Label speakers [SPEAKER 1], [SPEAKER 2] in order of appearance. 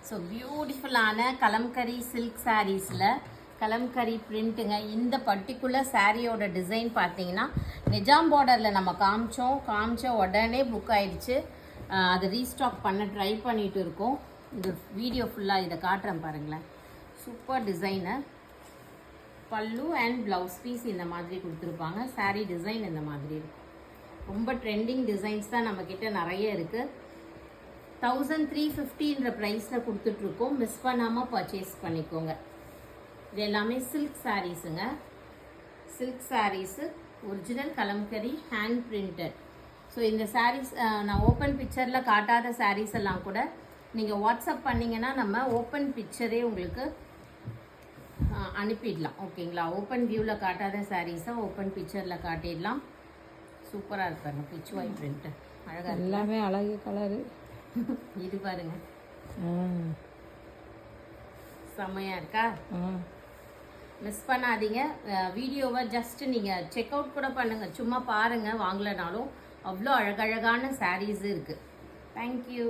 [SPEAKER 1] So பியூட்டிஃபுல்லான kalamkari silk சாரீஸில் கலம்கரி பிரிண்ட்டுங்க. இந்த பர்டிகுலர் சாரியோட டிசைன் பார்த்தீங்கன்னா நிஜாம் பார்டரில் நம்ம காமிச்ச உடனே புக் ஆயிடுச்சு. அதை ரீஸ்டாக் பண்ண ட்ரை பண்ணிட்டு இருக்கோம். இந்த வீடியோ ஃபுல்லாக இதை காட்டுறேன் பாருங்களேன். Super design. பல்லு அண்ட் ப்ளவுஸ் பீஸ் இந்த மாதிரி கொடுத்துருப்பாங்க. சாரீ டிசைன் இந்த மாதிரி இருக்கும். ரொம்ப ட்ரெண்டிங் டிசைன்ஸ் தான் நம்மக்கிட்ட நிறைய இருக்குது. 1350 ப்ரைஸில் கொடுத்துட்ருக்கோம். மிஸ் பண்ணாமல் பர்ச்சேஸ் பண்ணிக்கோங்க. இது எல்லாமே சில்க் சாரீஸுங்க. Silk saris original Kalamkari hand printed. So இந்த சாரீஸ் நான் ஓப்பன் பிக்சரில் காட்டாத சாரீஸ் எல்லாம் கூட நீங்கள் வாட்ஸ்அப் பண்ணிங்கன்னா நம்ம ஓப்பன் பிக்சரே உங்களுக்கு அனுப்பிடலாம். ஓகேங்களா? ஓப்பன் வியூவில் காட்டாத சாரீஸை ஓப்பன் பிக்சரில் காட்டிடலாம். சூப்பராக இருப்பாங்க. பிச் ஒயிட் பிரிண்ட்டு அழகாக
[SPEAKER 2] எல்லாமே அழகு கலரு.
[SPEAKER 1] இது பாருங்க, செம்மையாக இருக்கா? மிஸ் பண்ணாதீங்க. வீடியோவை ஜஸ்ட் நீங்கள் செக் அவுட் கூட பண்ணுங்கள். சும்மா பாருங்கள், வாங்கலைனாலும் அவ்வளோ அழகழகான சாரீஸ் இருக்குது. தேங்க்யூ.